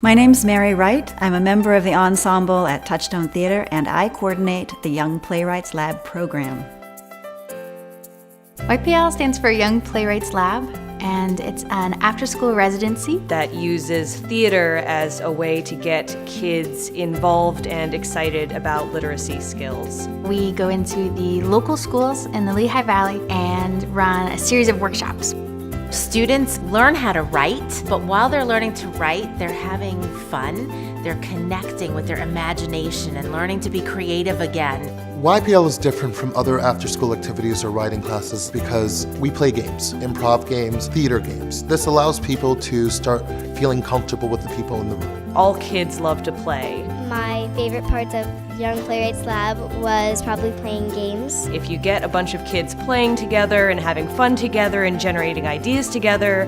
My name's Mary Wright. I'm a member of the ensemble at Touchstone Theater, and I coordinate the Young Playwrights Lab program. YPL stands for Young Playwrights Lab, and it's an after-school residency that uses theater as a way to get kids involved and excited about literacy skills. We go into the local schools in the Lehigh Valley and run a series of workshops. Students learn how to write, but while they're learning to write, they're having fun. They're connecting with their imagination and learning to be creative again. YPL is different from other after-school activities or writing classes because we play games, improv games, theater games. This allows people to start feeling comfortable with the people in the room. All kids love to play. My favorite parts of Young Playwrights Lab was probably playing games. If you get a bunch of kids playing together and having fun together and generating ideas together,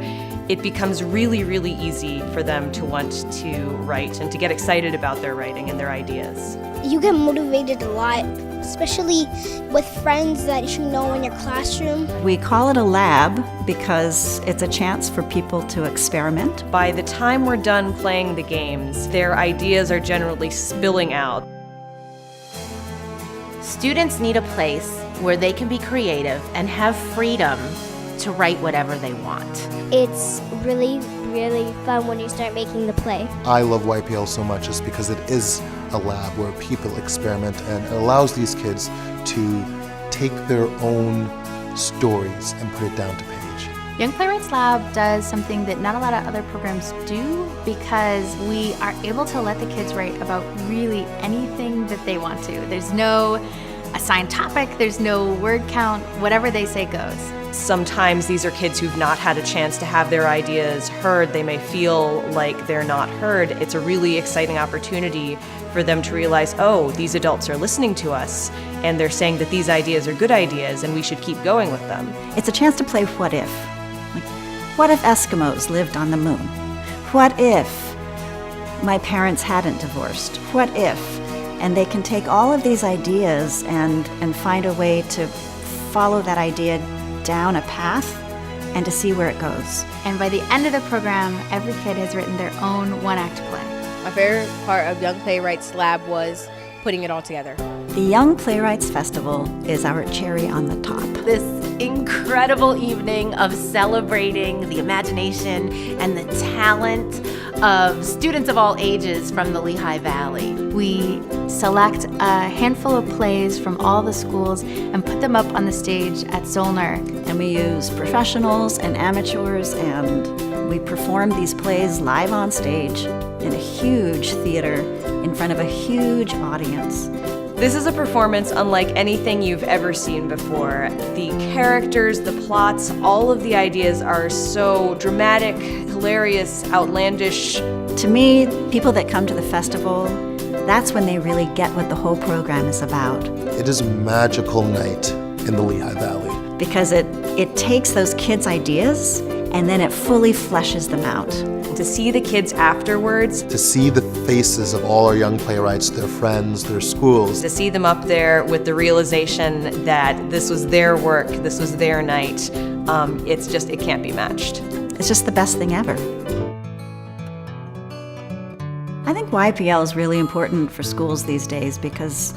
it becomes really, really easy for them to want to write and to get excited about their writing and their ideas. You get motivated a lot, especially with friends that you know in your classroom. We call it a lab because it's a chance for people to experiment. By the time we're done playing the games, their ideas are generally spilling out. Students need a place where they can be creative and have freedom to write whatever they want. It's really, really fun when you start making the play. I love YPL so much just because it is a lab where people experiment, and it allows these kids to take their own stories and put it down to page. Young Playwrights Lab does something that not a lot of other programs do because we are able to let the kids write about really anything that they want to. There's no assigned topic, there's no word count, whatever they say goes. Sometimes these are kids who've not had a chance to have their ideas heard. They may feel like they're not heard. It's a really exciting opportunity for them to realize, oh, these adults are listening to us, and they're saying that these ideas are good ideas and we should keep going with them. It's a chance to play what if. Like, what if Eskimos lived on the moon? What if my parents hadn't divorced? What if? And they can take all of these ideas and find a way to follow that idea down a path and to see where it goes. And by the end of the program, every kid has written their own one-act play. My favorite part of Young Playwrights Lab was putting it all together. The Young Playwrights Festival is our cherry on the top. This incredible evening of celebrating the imagination and the talent of students of all ages from the Lehigh Valley. We select a handful of plays from all the schools and put them up on the stage at Zollner. And we use professionals and amateurs, and we perform these plays live on stage in a huge theater in front of a huge audience. This is a performance unlike anything you've ever seen before. The characters, the plots, all of the ideas are so dramatic, hilarious, outlandish. To me, people that come to the festival, that's when they really get what the whole program is about. It is a magical night in the Lehigh Valley. Because it takes those kids' ideas and then it fully fleshes them out. To see the kids afterwards, To see the faces of all our young playwrights, their friends, their schools. to see them up there with the realization that this was their work, this was their night, it can't be matched. It's just the best thing ever. I think YPL is really important for schools these days because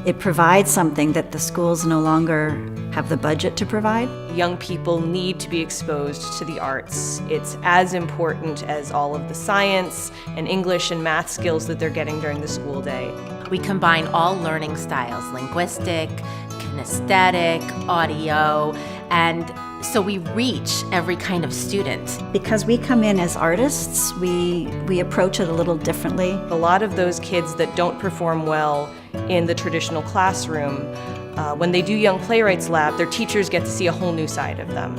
it provides something that the schools no longer have the budget to provide. Young people need to be exposed to the arts. It's as important as all of the science and English and math skills that they're getting during the school day. We combine all learning styles, linguistic, kinesthetic, audio, and so we reach every kind of student. Because we come in as artists, we approach it a little differently. A lot of those kids that don't perform well in the traditional classroom, when they do Young Playwrights Lab, their teachers get to see a whole new side of them.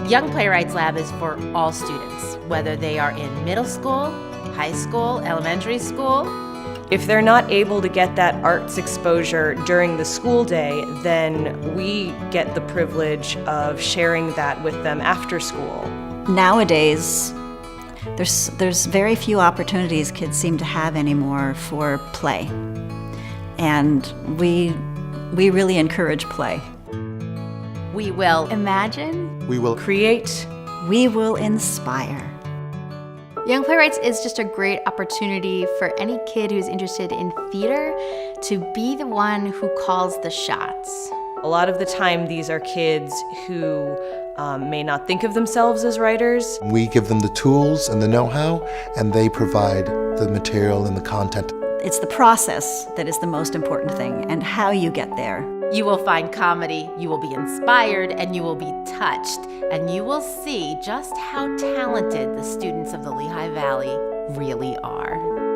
Young Playwrights Lab is for all students, whether they are in middle school, high school, elementary school. If they're not able to get that arts exposure during the school day, then we get the privilege of sharing that with them after school. Nowadays, there's very few opportunities kids seem to have anymore for play. And we really encourage play. We will Imagine. We will Create. We will inspire. Young Playwrights is just a great opportunity for any kid who's interested in theater to be the one who calls the shots. A lot of the time, these are kids who may not think of themselves as writers. We give them the tools and the know-how, and they provide the material and the content. It's the process that is the most important thing, and how you get there. You will find comedy, you will be inspired, and you will be touched, and you will see just how talented the students of the Lehigh Valley really are.